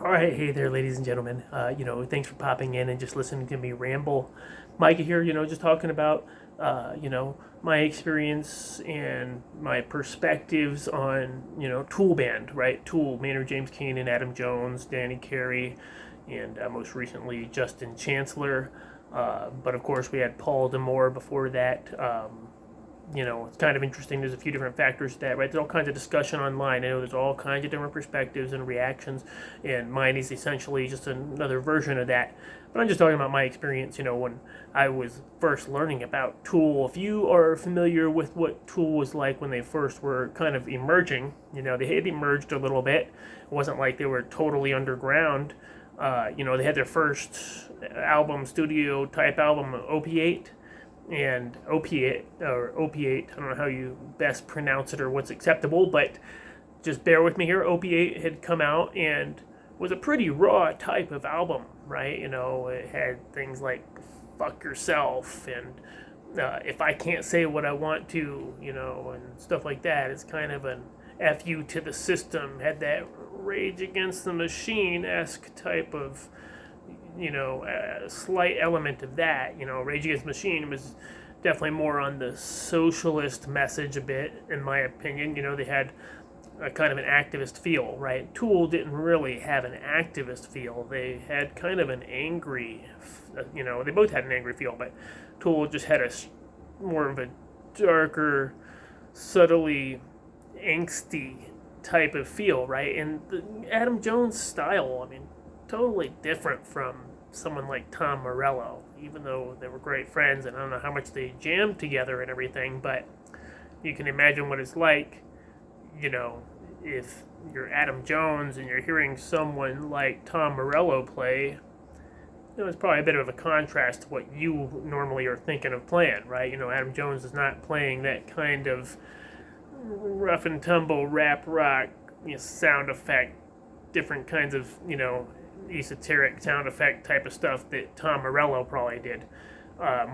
All right, hey there, ladies and gentlemen. Thanks for popping in and just listening to me ramble. Micah here, just talking about, my experience and my perspectives on, Tool Band, right? Tool, Maynard James Keenan, Adam Jones, Danny Carey, and most recently Justin Chancellor. But of course, we had Paul Demore before that. It's kind of interesting. There's a few different factors to that, right? There's all kinds of discussion online. I know there's all kinds of different perspectives and reactions, and mine is essentially just another version of that. But I'm just talking about my experience, when I was first learning about Tool. If you are familiar with what Tool was like when they first were kind of emerging, they had emerged a little bit. It wasn't like they were totally underground. They had their first album, studio type album, Opiate and opiate, I don't know how you best pronounce it or what's acceptable, but just bear with me here. Opiate had come out and was a pretty raw type of album, right? It had things like "fuck yourself" and "if I can't say what I want to," and stuff like that. It's kind of an "fu to the system." Had that Rage Against the Machine-esque type of a slight element of that. Rage Against the Machine was definitely more on the socialist message a bit, in my opinion. They had a kind of an activist feel, right? Tool didn't really have an activist feel. They had kind of an angry, they both had an angry feel, but Tool just had more of a darker, subtly angsty type of feel, right? And the Adam Jones style, totally different from someone like Tom Morello, even though they were great friends, and I don't know how much they jammed together and everything, but you can imagine what it's like, if you're Adam Jones and you're hearing someone like Tom Morello play. It's probably a bit of a contrast to what you normally are thinking of playing, right? Adam Jones is not playing that kind of rough and tumble rap rock, sound effect, different kinds of, esoteric sound effect type of stuff that Tom Morello probably did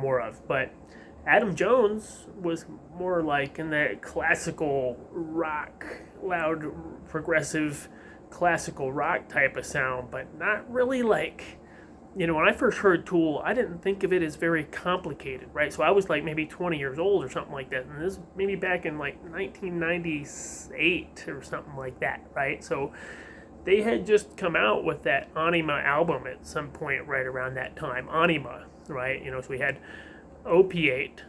more of. But Adam Jones was more like in that classical rock, loud, progressive, classical rock type of sound, but not really like, when I first heard Tool, I didn't think of it as very complicated, right? So I was like maybe 20 years old or something like that. And this maybe back in like 1998 or something like that, right? So they had just come out with that Anima album at some point right around that time. Anima, right? So we had Opiate,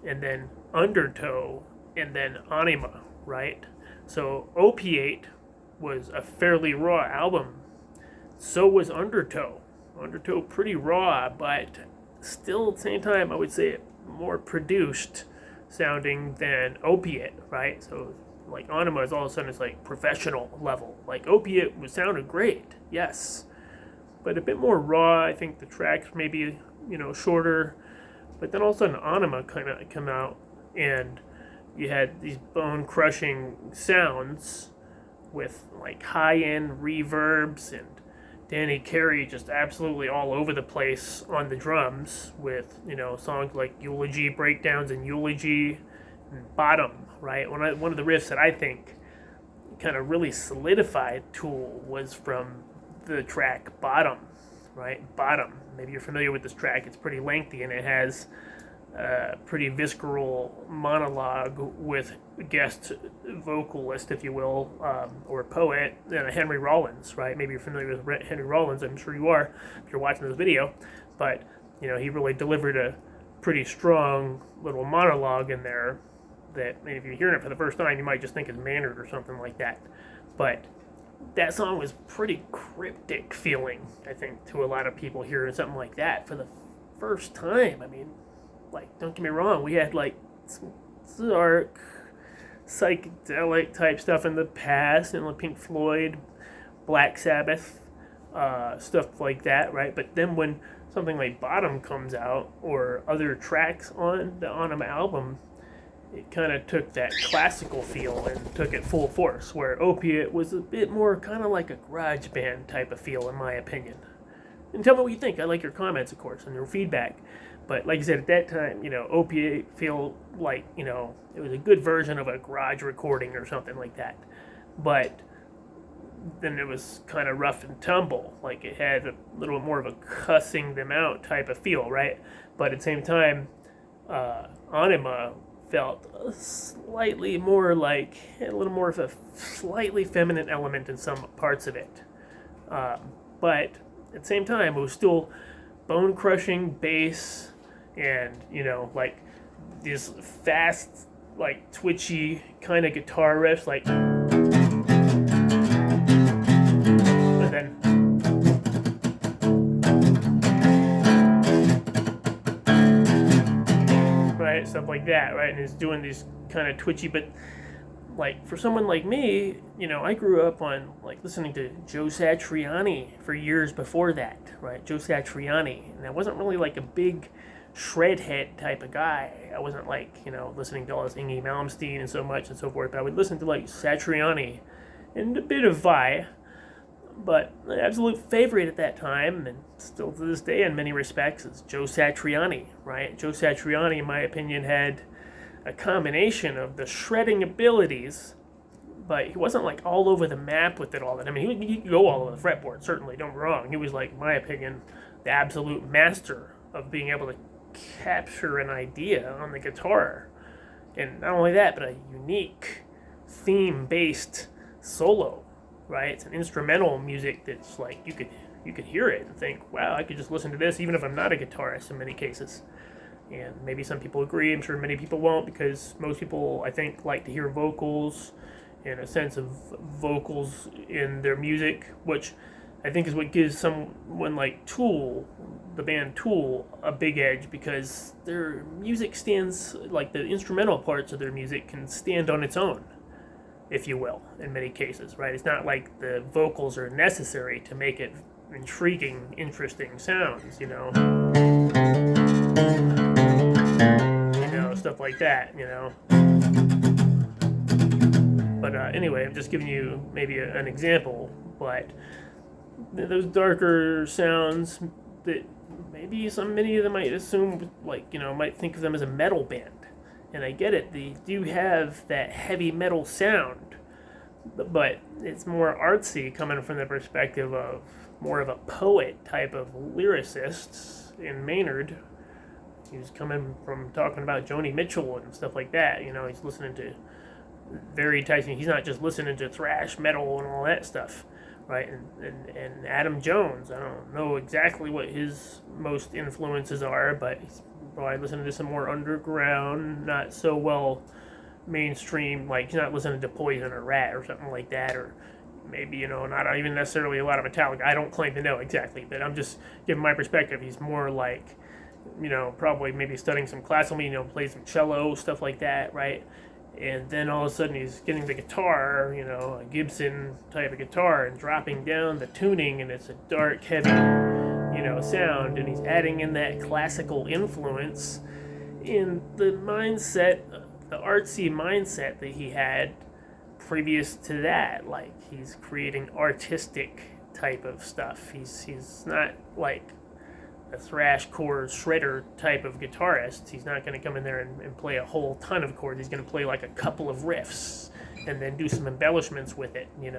and then Undertow, and then Anima, right? So Opiate was a fairly raw album. So was Undertow. Undertow pretty raw, but still at the same time, I would say more produced sounding than Opiate, right? So like Anima is all of a sudden it's like professional level. Like Opiate sounded great, yes, but a bit more raw. I think the tracks maybe shorter, but then all of a sudden Anima kind of come out and you had these bone crushing sounds with like high end reverbs and Danny Carey just absolutely all over the place on the drums with songs like Eulogy, Breakdowns, and Eulogy, and Bottom, right? One of the riffs that I think kind of really solidified Tool was from the track Bottom, right? Bottom. Maybe you're familiar with this track. It's pretty lengthy and it has a pretty visceral monologue with a guest vocalist, if you will, or poet, Henry Rollins, right? Maybe you're familiar with Henry Rollins. I'm sure you are if you're watching this video. But, he really delivered a pretty strong little monologue in there that maybe if you're hearing it for the first time, you might just think it's Maynard or something like that. But that song was pretty cryptic feeling, I think, to a lot of people hearing something like that for the first time. Like, don't get me wrong, we had like some dark, psychedelic type stuff in the past, like Pink Floyd, Black Sabbath, stuff like that, right? But then when something like Bottom comes out, or other tracks on the Anima album, it kind of took that classical feel and took it full force, where Opiate was a bit more kind of like a garage band type of feel, in my opinion. And tell me what you think. I like your comments, of course, and your feedback. But like I said, at that time, Opiate feel like, it was a good version of a garage recording or something like that. But then it was kind of rough and tumble. Like it had a little more of a cussing them out type of feel, right? But at the same time, Anima felt slightly more like a little more of a slightly feminine element in some parts of it. But at the same time, it was still bone crushing bass and, like these fast, like twitchy kind of guitar riffs, like. And then. Right, stuff like that, right? And it's doing these kind of twitchy, but like for someone like me, I grew up on like listening to Joe Satriani for years before that, right? Joe Satriani, and I wasn't really like a big shred head type of guy. I wasn't like listening to all this Inge Malmsteen and so much and so forth. But I would listen to like Satriani and a bit of Vi, but my absolute favorite at that time, and still to this day in many respects, is Joe Satriani, right? Joe Satriani, in my opinion, had a combination of the shredding abilities, but he wasn't like all over the map with it all. I mean, he could go all over the fretboard, certainly, don't get me wrong. He was like, in my opinion, the absolute master of being able to capture an idea on the guitar. And not only that, but a unique theme-based solo, right? It's an instrumental music that's like, you could hear it and think, wow, I could just listen to this even if I'm not a guitarist in many cases. And maybe some people agree. I'm sure many people won't, because most people, I think, like to hear vocals and a sense of vocals in their music, which I think is what gives someone like Tool, the band Tool, a big edge, because their music stands, like the instrumental parts of their music can stand on its own, if you will, in many cases, right? It's not like the vocals are necessary to make it intriguing, interesting sounds, stuff like that, But anyway, I'm just giving you maybe an example, but those darker sounds that maybe many of them might assume, like, might think of them as a metal band. And I get it, they do have that heavy metal sound, but it's more artsy coming from the perspective of more of a poet type of lyricist in Maynard. He was coming from talking about Joni Mitchell and stuff like that. He's listening to very enticing. He's not just listening to thrash metal and all that stuff, right? And Adam Jones, I don't know exactly what his most influences are, but he's probably listening to some more underground, not so well mainstream, like he's not listening to Poison or Rat or something like that, or maybe, not even necessarily a lot of Metallica. I don't claim to know exactly, but I'm just giving my perspective. He's more like, probably maybe studying some classical music, plays some cello, stuff like that, right? And then all of a sudden he's getting the guitar, a Gibson type of guitar, and dropping down the tuning, and it's a dark, heavy, sound, and he's adding in that classical influence in the mindset, the artsy mindset that he had previous to that. Like, he's creating artistic type of stuff. He's not like a thrash core shredder type of guitarist. He's not going to come in there and play a whole ton of chords. He's going to play like a couple of riffs and then do some embellishments with it, and he's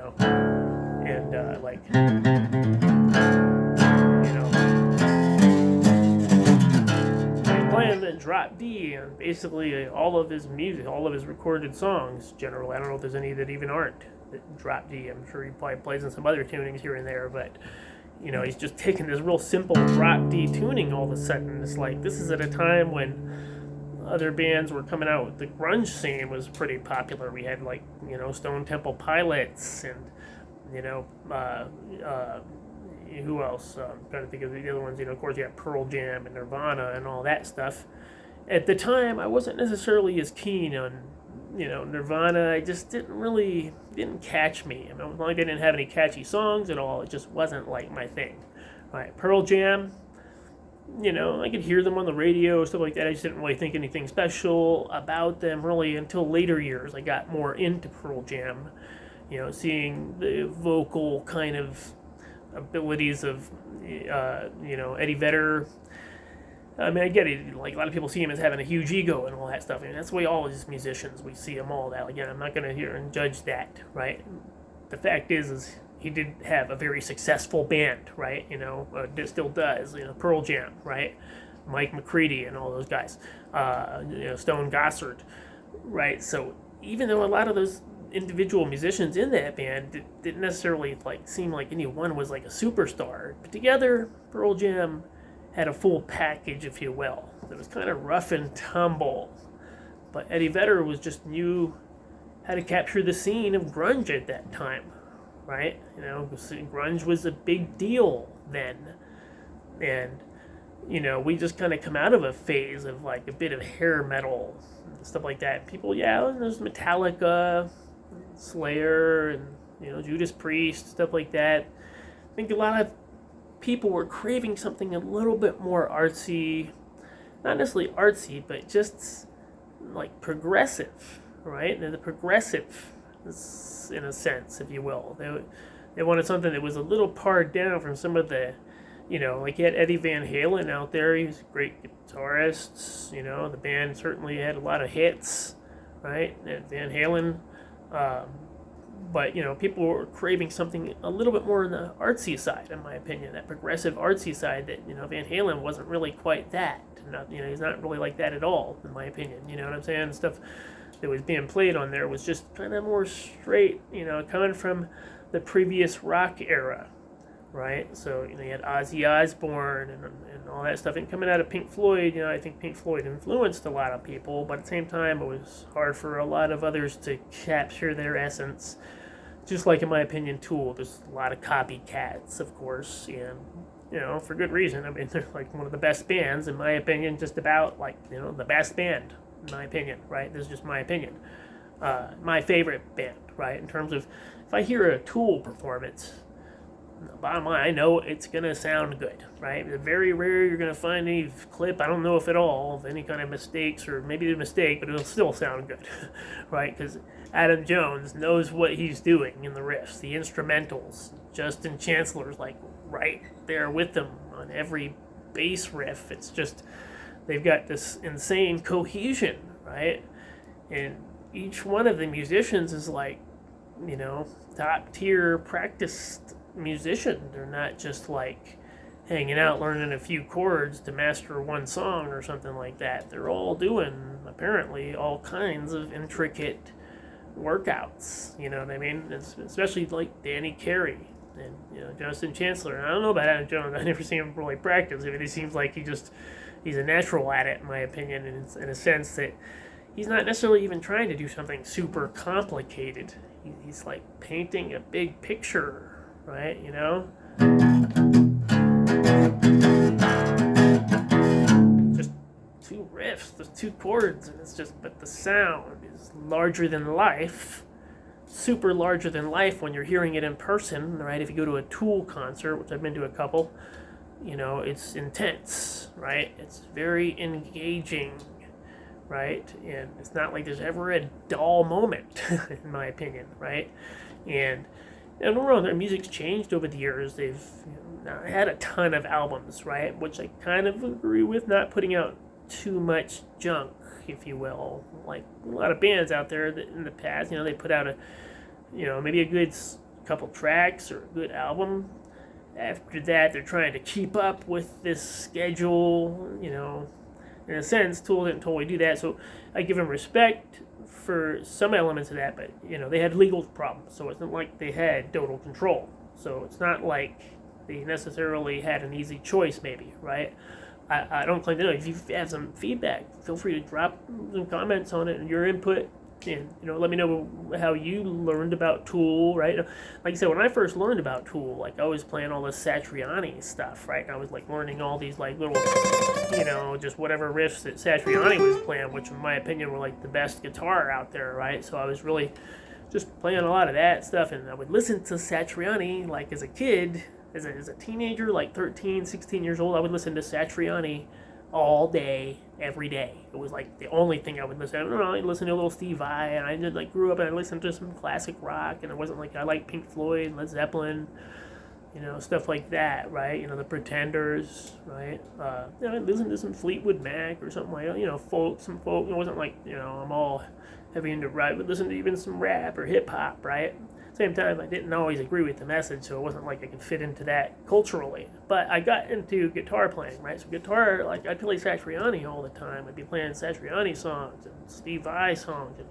playing the drop D and basically all of his music, all of his recorded songs generally. I don't know if there's any that even aren't that drop D. I'm sure he probably plays in some other tunings here and there, but he's just taking this real simple drop D tuning all of a sudden. It's like, this is at a time when other bands were coming out. The grunge scene was pretty popular. We had like, Stone Temple Pilots and, who else? I'm trying to think of the other ones. Of course, you have Pearl Jam and Nirvana and all that stuff. At the time, I wasn't necessarily as keen on, Nirvana. I just didn't catch me. I mean, like, they didn't have any catchy songs at all. It just wasn't like my thing. All right, Pearl Jam, I could hear them on the radio, stuff like that. I just didn't really think anything special about them really until later years. I got more into Pearl Jam, seeing the vocal kind of abilities of, Eddie Vedder. I mean, I get it. Like, a lot of people see him as having a huge ego and all that stuff. I mean, that's the way all these musicians, we see them all that. Again, I'm not going to hear and judge that, right? The fact is he did have a very successful band, right? It still does. Pearl Jam, right? Mike McCready and all those guys. Stone Gossard, right? So even though a lot of those individual musicians in that band didn't necessarily seem like any one was like a superstar, but together Pearl Jam had a full package, if you will. It was kind of rough and tumble, but Eddie Vedder knew how to capture the scene of grunge at that time, right? Grunge was a big deal then, and we just kind of come out of a phase of a bit of hair metal and stuff like that. People, there's Metallica, Slayer, and Judas Priest, stuff like that. I think a lot of people were craving something a little bit more artsy, not necessarily artsy, but just progressive, right? The progressive, in a sense, if you will. They wanted something that was a little pared down from some of the, you had Eddie Van Halen out there. He was a great guitarist. The band certainly had a lot of hits, right? Van Halen. But people were craving something a little bit more on the artsy side, in my opinion. That progressive artsy side that Van Halen wasn't really quite that. He's not really like that at all, in my opinion. You know what I'm saying? Stuff that was being played on there was just kind of more straight. Coming from the previous rock era, right? So you had Ozzy Osbourne and all that stuff, and coming out of Pink Floyd. I think Pink Floyd influenced a lot of people, but at the same time, it was hard for a lot of others to capture their essence. Just like, in my opinion, Tool. There's a lot of copycats, of course, and for good reason. I mean, they're one of the best bands, in my opinion. Just about the best band, in my opinion, right? This is just my opinion. My favorite band, right? In terms of, if I hear a Tool performance, bottom line, I know it's going to sound good, right? It's very rare you're going to find any clip, I don't know if at all, of any kind of mistakes, or maybe a mistake, but it'll still sound good, right? Because Adam Jones knows what he's doing in the riffs, the instrumentals. Justin Chancellor's right there with them on every bass riff. It's just, they've got this insane cohesion, right? And each one of the musicians is top tier practiced musician. They're not just hanging out learning a few chords to master one song or something like that. They're all doing, apparently, all kinds of intricate workouts. You know what I mean? Especially Danny Carey and Justin Chancellor. And I don't know about Adam Jones. I never seen him really practice. I mean, he seems like he's a natural at it, in my opinion, in a sense that he's not necessarily even trying to do something super complicated. He's painting a big picture, right? Just two riffs, there's two chords, and but the sound is larger than life, super larger than life when you're hearing it in person, right? If you go to a Tool concert, which I've been to a couple, it's intense, right? It's very engaging, right? And it's not like there's ever a dull moment, in my opinion, right? And don't get me wrong, their music's changed over the years. They've not had a ton of albums, right? Which I kind of agree with, not putting out too much junk, if you will. A lot of bands out there that in the past, they put out maybe a good couple tracks or a good album. After that, they're trying to keep up with this schedule, In a sense, Tool didn't totally do that, so I give them respect for some elements of that, but, they had legal problems, so it's not like they had total control. So it's not like they necessarily had an easy choice, maybe, right? I don't claim to know. If you have some feedback, feel free to drop some comments on it and your input, and let me know how you learned about Tool, right? Like I said, when I first learned about Tool, I was playing all this Satriani stuff, right? And I was learning all these little, just whatever riffs that Satriani was playing, which in my opinion were the best guitar out there, right? So I was really just playing a lot of that stuff, and I would listen to Satriani as a kid, as a teenager, 13, 16 years old. I would listen to Satriani all day, every day. It was the only thing I would listen to. I don't know, I'd listen to a little Steve Vai, and I just grew up and I listened to some classic rock, and it wasn't I liked Pink Floyd, Led Zeppelin, stuff like that, right? The Pretenders, right? I'd listen to some Fleetwood Mac or something some folk. It wasn't I'm all heavy into rap, but listen to even some rap or hip hop, right? Same time, I didn't always agree with the message, so it wasn't like I could fit into that culturally. But I got into guitar playing, right? So guitar, like I'd play Satriani all the time. I'd be playing Satriani songs and Steve Vai songs, and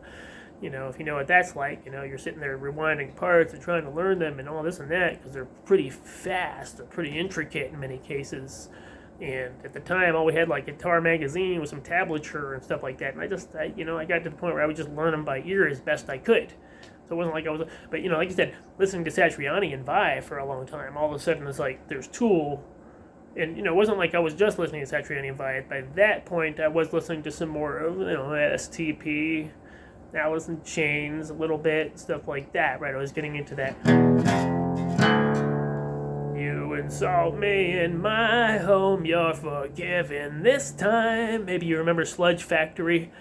if you know what that's like, you're sitting there rewinding parts and trying to learn them and all this and that because they're pretty fast, they're pretty intricate in many cases. And at the time, all we had like Guitar Magazine with some tablature and stuff like that. And I got to the point where I would just learn them by ear as best I could. So it wasn't like I was, but like I said, listening to Satriani and Vai for a long time, all of a sudden it's like there's Tool, and it wasn't like I was just listening to Satriani and Vai. By that point, I was listening to some more of STP, Alice in Chains, a little bit, stuff like that. Right, I was getting into that. You insult me in my home, you're forgiven this time. Maybe you remember Sludge Factory,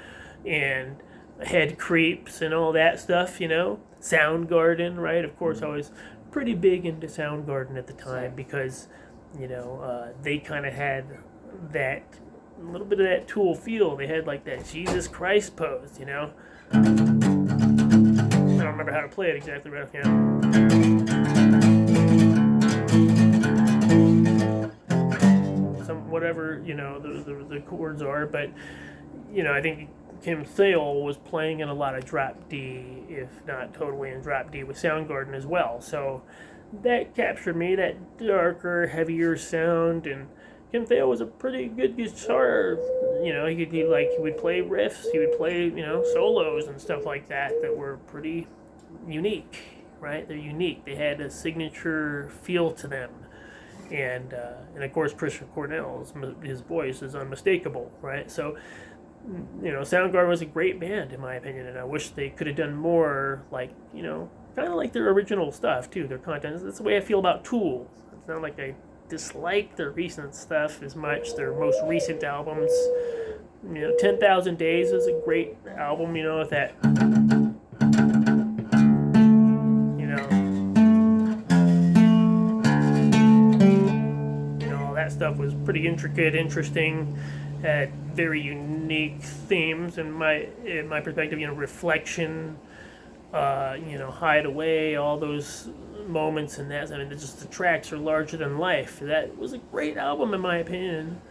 and Head Creeps and all that stuff, Soundgarden, right? Of course, I was pretty big into Soundgarden at the time because, they kind of had that, a little bit of that Tool feel. They had like that Jesus Christ pose, I don't remember how to play it exactly right offhand. Whatever, the chords are, but, I think Kim Thale was playing in a lot of drop D, if not totally in drop D, with Soundgarden as well. So that captured me, that darker, heavier sound. And Kim Thale was a pretty good guitar. He would play riffs, he would play, solos and stuff like that were pretty unique, right? They're unique. They had a signature feel to them. And of course, Christian Cornell's his voice is unmistakable, right? So, Soundgarden was a great band in my opinion, and I wish they could have done more, like, kind of like their original stuff too, their content. That's the way I feel about Tool. It's not like I dislike their recent stuff as much, their most recent albums. 10,000 Days is a great album, with that, all that stuff was pretty intricate, interesting, had very unique themes in my perspective. Reflection, Hide Away, all those moments and that. I mean, the tracks are larger than life. That was a great album in my opinion.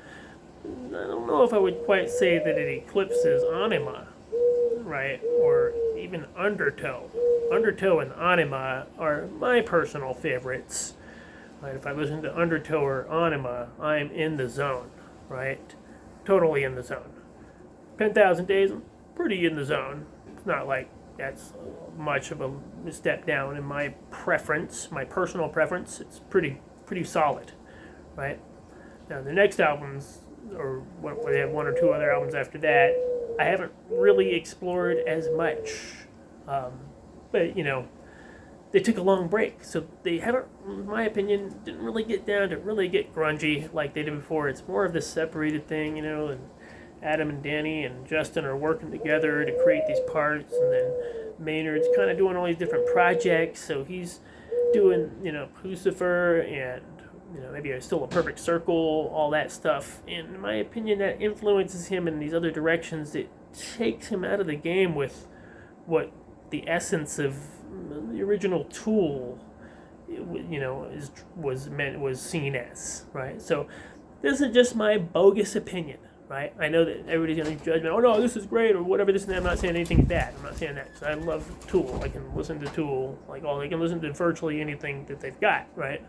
I don't know if I would quite say that it eclipses Anima, right, or even Undertow. Undertow and Anima are my personal favorites. Right? If I listen to Undertow or Anima, I'm in the zone, right? Totally in the zone. 10,000 Days, I'm pretty in the zone. It's not like that's much of a step down in my preference, my personal preference. It's pretty solid, right? Now the next albums, or what, they have one or two other albums after that, I haven't really explored as much. But they took a long break, so they haven't, in my opinion, didn't really get down to really get grungy like they did before. It's more of this separated thing, and Adam and Danny and Justin are working together to create these parts, and then Maynard's kind of doing all these different projects, so he's doing, Lucifer and, maybe Still a Perfect Circle, all that stuff, and in my opinion, that influences him in these other directions. It takes him out of the game with what the essence of the original Tool, was seen as, right? So this is just my bogus opinion, right? I know that everybody's going to judge me. Oh no, this is great, or whatever. This and that. I'm not saying anything bad. I'm not saying that. So I love Tool. I can listen to Tool I can listen to virtually anything that they've got, right?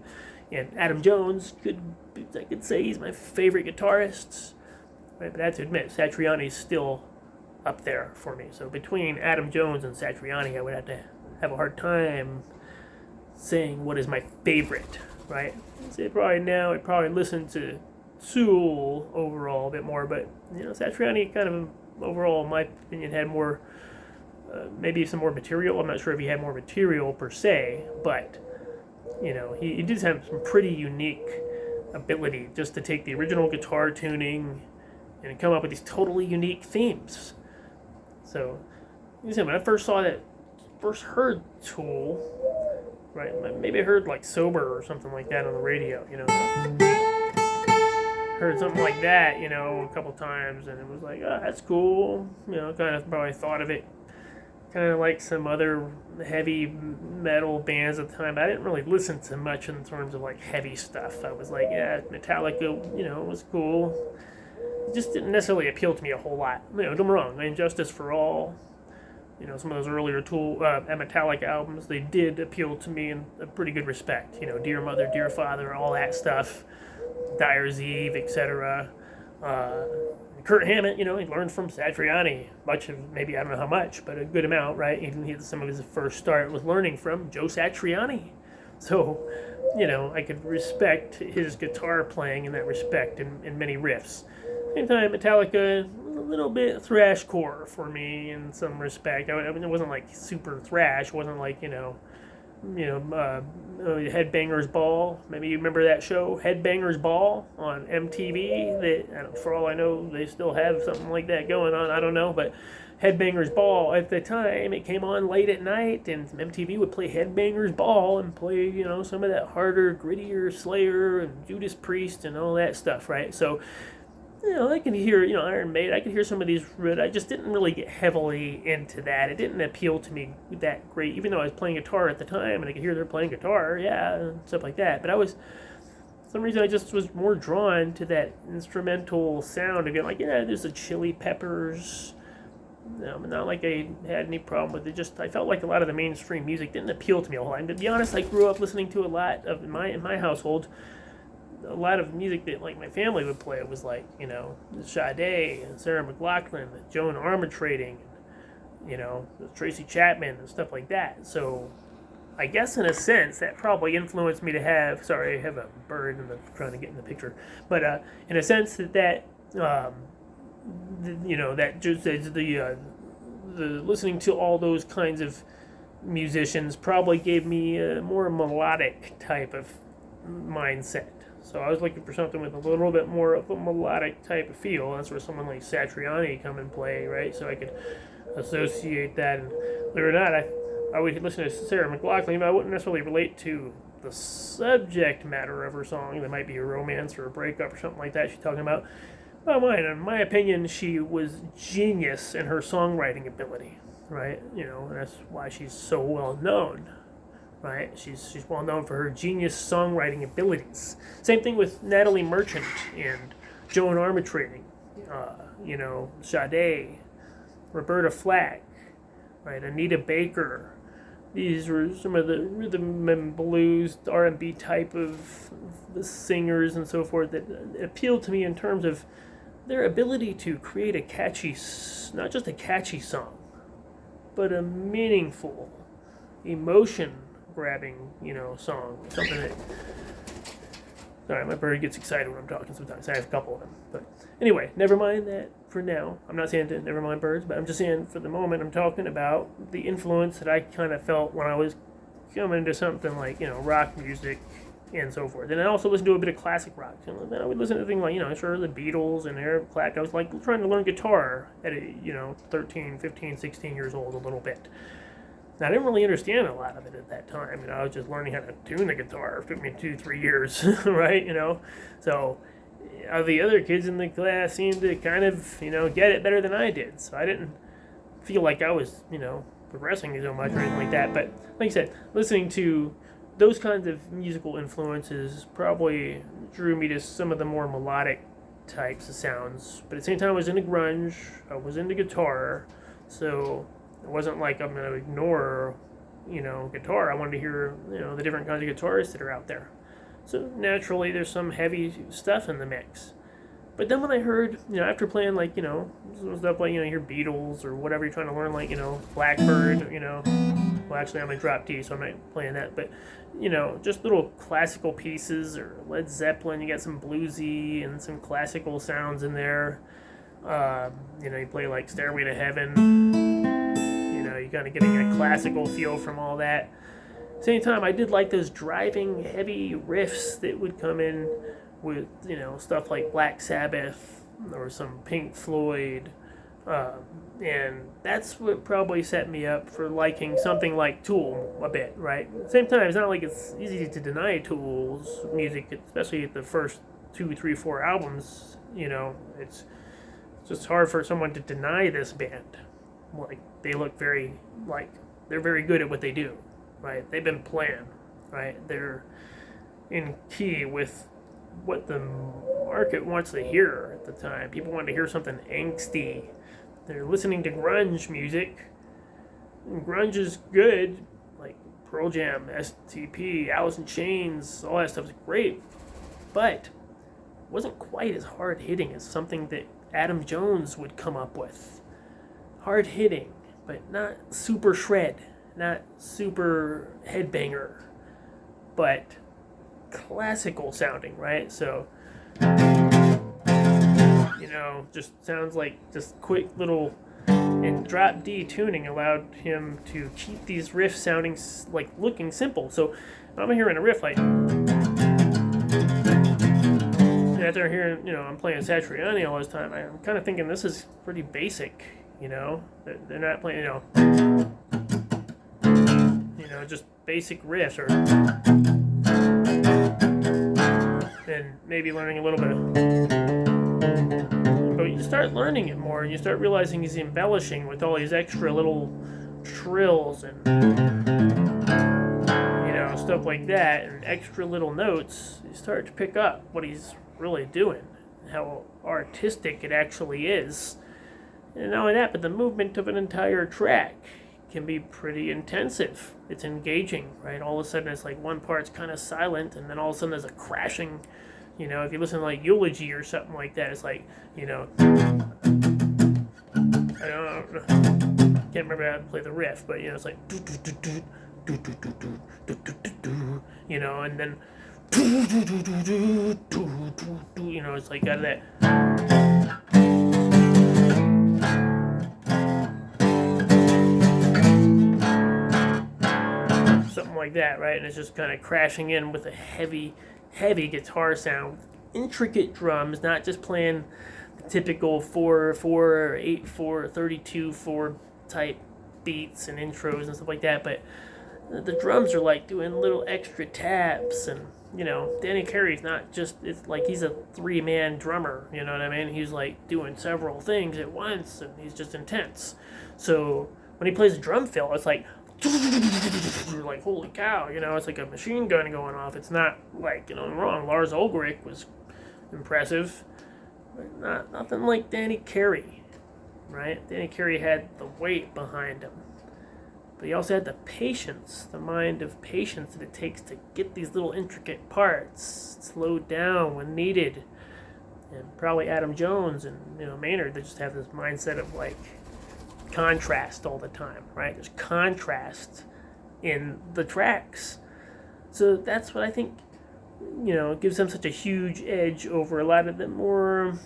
And Adam Jones I could say he's my favorite guitarist, right? But I have to admit, Satriani's still up there for me. So between Adam Jones and Satriani, I would have to have a hard time saying what is my favorite, right? I'd probably listen to Sooo overall a bit more, but Satriani kind of overall, in my opinion, had more, maybe some more material. I'm not sure if he had more material per se, but he did have some pretty unique ability just to take the original guitar tuning and come up with these totally unique themes. So, when I first heard Tool, right, maybe I heard like Sober or something like that on the radio, heard something like that, a couple times, and it was like, oh, that's cool, kind of probably thought of it kind of like some other heavy metal bands at the time. I didn't really listen to much in terms of like heavy stuff. I was like, yeah, Metallica, was cool. It just didn't necessarily appeal to me a whole lot. Don't get me wrong, Injustice for All, some of those earlier Tool Metallica albums, they did appeal to me in a pretty good respect. Dear Mother, Dear Father, all that stuff, Dyer's Eve, etc. Kurt Hammett, he learned from Satriani, much of, maybe I don't know how much, but a good amount, right? Some of his first start was learning from Joe Satriani. So, I could respect his guitar playing in that respect in many riffs. Same time, Metallica, a little bit thrashcore for me in some respect. It wasn't like super thrash. It wasn't like, Headbangers Ball. Maybe you remember that show, Headbangers Ball on MTV. That, for all I know, they still have something like that going on. I don't know, but Headbangers Ball at the time, it came on late at night, and MTV would play Headbangers Ball and play, some of that harder, grittier Slayer and Judas Priest and all that stuff, right? So, I can hear, Iron Maiden. I could hear some of these. I just didn't really get heavily into that. It didn't appeal to me that great, even though I was playing guitar at the time and I could hear they're playing guitar, yeah, and stuff like that. But for some reason, I just was more drawn to that instrumental sound again. Like, there's the Chili Peppers. Not like I had any problem with it. Just I felt like a lot of the mainstream music didn't appeal to me a whole lot. And to be honest, I grew up listening to a lot of in my household. A lot of music that like my family would play. It was like Sade and Sarah McLachlan, and Joan Armatrading, Tracy Chapman and stuff like that. So I guess in a sense that probably influenced me to have. Sorry, I have a bird trying to get in the picture. But in a sense that that just the listening to all those kinds of musicians probably gave me a more melodic type of mindset. So I was looking for something with a little bit more of a melodic type of feel. That's where someone like Satriani come and play, right? So I could associate that. And believe it or not, I would listen to Sarah McLachlan, but I wouldn't necessarily relate to the subject matter of her song. There might be a romance or a breakup or something like that she's talking about. But in my opinion, she was genius in her songwriting ability, right? And that's why she's so well known. Right, she's well known for her genius songwriting abilities. Same thing with Natalie Merchant and Joan Armatrading, Sade, Roberta Flack, right, Anita Baker. These were some of the rhythm and blues, R&B type of the singers and so forth that appealed to me in terms of their ability to create a catchy, not just a catchy song, but a meaningful, emotion grabbing, song. Something that... Sorry, my bird gets excited when I'm talking sometimes. I have a couple of them. But anyway, never mind that for now. I'm not saying to never mind birds, but I'm just saying for the moment I'm talking about the influence that I kind of felt when I was coming into something like, rock music and so forth. And I also listened to a bit of classic rock. And then I would listen to things like, the Beatles and Eric Clapton. I was like trying to learn guitar at, 13, 15, 16 years old a little bit. Now, I didn't really understand a lot of it at that time. I was just learning how to tune the guitar. It took me 2-3 years, right? So the other kids in the class seemed to kind of, get it better than I did. So I didn't feel like I was, progressing so much or anything like that. But like I said, listening to those kinds of musical influences probably drew me to some of the more melodic types of sounds. But at the same time, I was into grunge. I was into guitar. So... it wasn't like I'm going to ignore, guitar. I wanted to hear, the different kinds of guitarists that are out there. So naturally, there's some heavy stuff in the mix. But then when I heard, after playing like, some stuff like, your Beatles or whatever you're trying to learn, like, Blackbird, well, actually I'm in drop D, so I'm not playing that. But, just little classical pieces or Led Zeppelin, you got some bluesy and some classical sounds in there. You play like Stairway to Heaven. You're kind of getting a classical feel from all that. Same time, I did like those driving heavy riffs that would come in with, stuff like Black Sabbath or some Pink Floyd. And that's what probably set me up for liking something like Tool a bit, right? At the same time, it's not like it's easy to deny Tool's music, especially at the first 2, 3, 4 albums. It's just hard for someone to deny this band. like they look very like they're very good at what they do, right? They've been planned, right? They're in key with what the market wants to hear at the time. People want to hear something angsty. They're listening to grunge music. And grunge is good, like Pearl Jam, STP, Alice in Chains, all that stuff is great, but it wasn't quite as hard hitting as something that Adam Jones would come up with. Hard hitting, but not super shred, not super headbanger, but classical sounding, right? So, just sounds like just quick little, and drop D tuning allowed him to keep these riffs sounding like looking simple. So I'm hearing a riff like, after hearing, I'm playing Satriani all this time, I'm kind of thinking this is pretty basic, they're not playing, just basic riffs, or and maybe learning a little bit but you start learning it more and you start realizing he's embellishing with all these extra little trills and stuff like that, and extra little notes. You start to pick up what he's really doing, how artistic it actually is. And not only that, but the movement of an entire track can be pretty intensive. It's engaging, right? All of a sudden it's like one part's kind of silent, and then all of a sudden there's a crashing. If you listen to like Eulogy or something like that, it's like, I don't know, can't remember how to play the riff, but it's like and then it's like out of that. Something like that, right? And it's just kind of crashing in with a heavy guitar sound, intricate drums, not just playing the typical 4/4, 8/4, 32/4 type beats and intros and stuff like that, but the drums are like doing little extra taps, and Danny Carey's not just, it's like he's a 3-man drummer, you know what I mean? He's like doing several things at once, and he's just intense. So when he plays a drum fill, it's like like, holy cow, it's like a machine gun going off. It's not like, wrong. Lars Ulrich was impressive, but nothing like Danny Carey, right? Danny Carey had the weight behind him, but he also had the patience, the mind of patience that it takes to get these little intricate parts slowed down when needed. And probably Adam Jones and Maynard, they just have this mindset of like contrast all the time, right? There's contrast in the tracks. So that's what I think, gives them such a huge edge over a lot of the more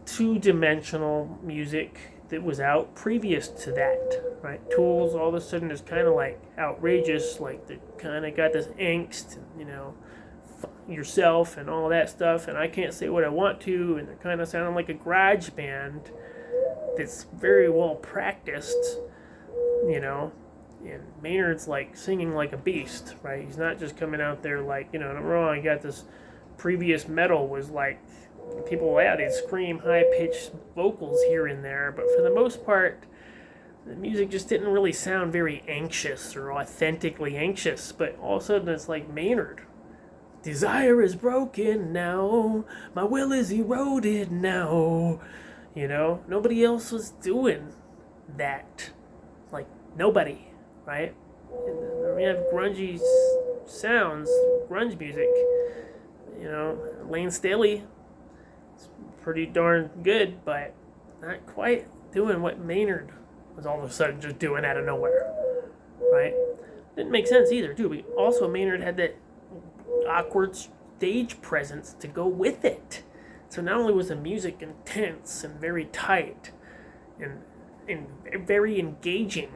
two-dimensional music that was out previous to that, right? Tools all of a sudden is kind of like outrageous, like they kind of got this angst, yourself and all that stuff, and I can't say what I want to, and they're kind of sounding like a garage band that's very well practiced, and Maynard's like singing like a beast, right? He's not just coming out there like, I'm wrong, you got this previous metal was like, people, they'd scream high-pitched vocals here and there, but for the most part, the music just didn't really sound very anxious or authentically anxious, but all of a sudden it's like Maynard. Desire is broken now, my will is eroded now. Nobody else was doing that. Like, nobody, right? And we have grungy sounds, grunge music. Lane Staley is pretty darn good, but not quite doing what Maynard was all of a sudden just doing out of nowhere, right? Didn't make sense either, too. But also, Maynard had that awkward stage presence to go with it. So not only was the music intense and very tight and very engaging,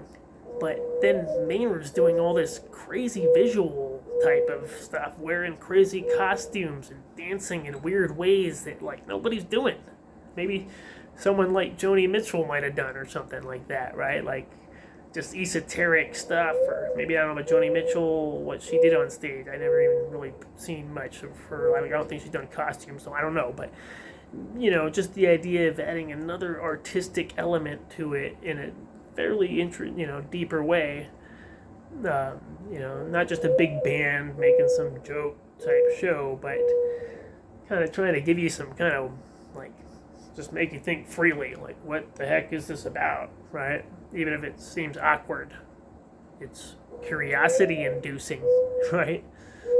but then Maynard's doing all this crazy visual type of stuff, wearing crazy costumes and dancing in weird ways that like nobody's doing. Maybe someone like Joni Mitchell might have done or something like that, right? Like just esoteric stuff, or maybe I don't know about Joni Mitchell, what she did on stage. I never even really seen much of her. I don't think she's done costumes, so I don't know. But just the idea of adding another artistic element to it in a fairly deeper way. Not just a big band making some joke type show, but kind of trying to give you some kind of like just make you think freely, like what the heck is this about, right? Even if it seems awkward, it's curiosity inducing, right?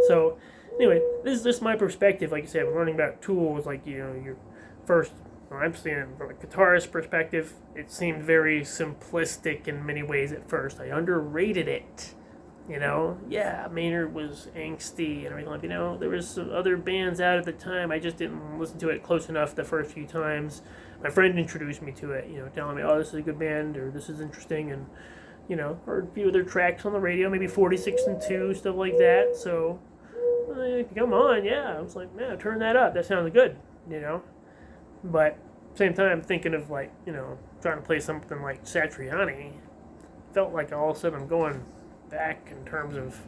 So anyway, this is just my perspective. Like I said, I'm learning about tools. Like your first, I'm seeing from a guitarist perspective, it seemed very simplistic in many ways at first. I underrated it. Yeah, Maynard was angsty and everything. There was some other bands out at the time. I just didn't listen to it close enough the first few times. My friend introduced me to it, telling me, oh, this is a good band, or this is interesting, and, heard a few of their tracks on the radio, maybe 46 and 2, stuff like that. So, come on, yeah. I was like, yeah, turn that up. That sounds good, But, same time, thinking of, trying to play something like Satriani, felt like all of a sudden I'm going back in terms of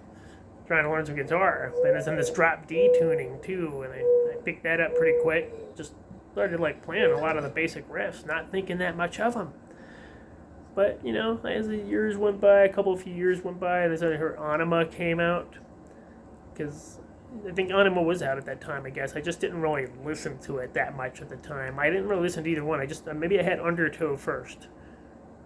trying to learn some guitar. And it's in this drop D tuning too, and I picked that up pretty quick. Just started playing a lot of the basic riffs, not thinking that much of them. But as the years went by, a few years went by, and I heard Anima came out, because I think Anima was out at that time. I guess I just didn't really listen to it that much at the time. I didn't really listen to either one. I just maybe I had Undertow first.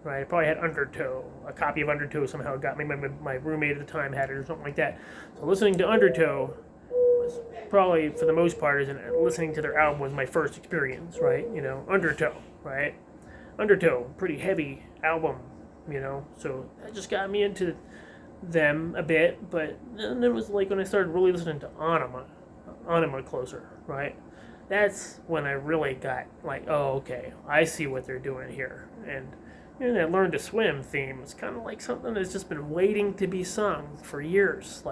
Right, I probably had Undertow. A copy of Undertow somehow got me. My roommate at the time had it or something like that. So listening to Undertow was probably, for the most part, listening to their album was my first experience, right? Undertow, right? Undertow, pretty heavy album, So that just got me into them a bit. But then it was when I started really listening to Anima closer, right? That's when I really got oh, okay, I see what they're doing here. And that Learn to Swim theme is kind of like something that's just been waiting to be sung for years.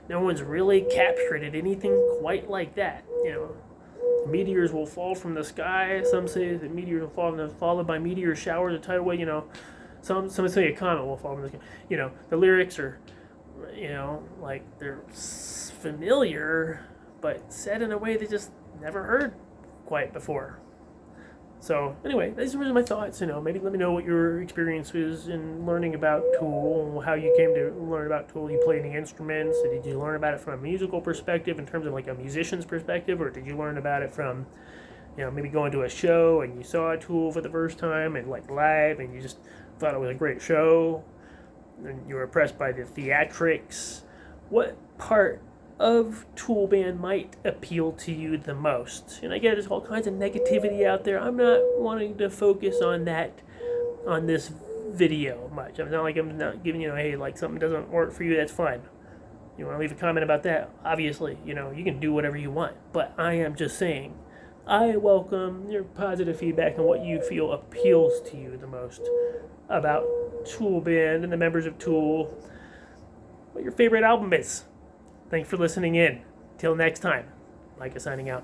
No one's really captured it, anything quite like that. Meteors will fall from the sky. Some say that meteors will fall, followed by meteor showers, a tidal wave. Some say a comet will fall from the sky. The lyrics are, they're familiar, but said in a way they just never heard quite before. So anyway, these were my thoughts. Maybe let me know what your experience is in learning about Tool, and how you came to learn about Tool. You play any instruments? Did you learn about it from a musical perspective, in terms of a musician's perspective, or did you learn about it from, maybe going to a show and you saw a Tool for the first time and live, and you just thought it was a great show, and you were impressed by the theatrics? What part of Tool band might appeal to you the most? And I get there's all kinds of negativity out there. I'm not wanting to focus on that on this video much. I'm not giving hey, something doesn't work for you, that's fine. You want to leave a comment about that? Obviously, you can do whatever you want. But I am just saying, I welcome your positive feedback on what you feel appeals to you the most about Tool band and the members of Tool. What your favorite album is. Thanks for listening in. Till next time, Micah signing out.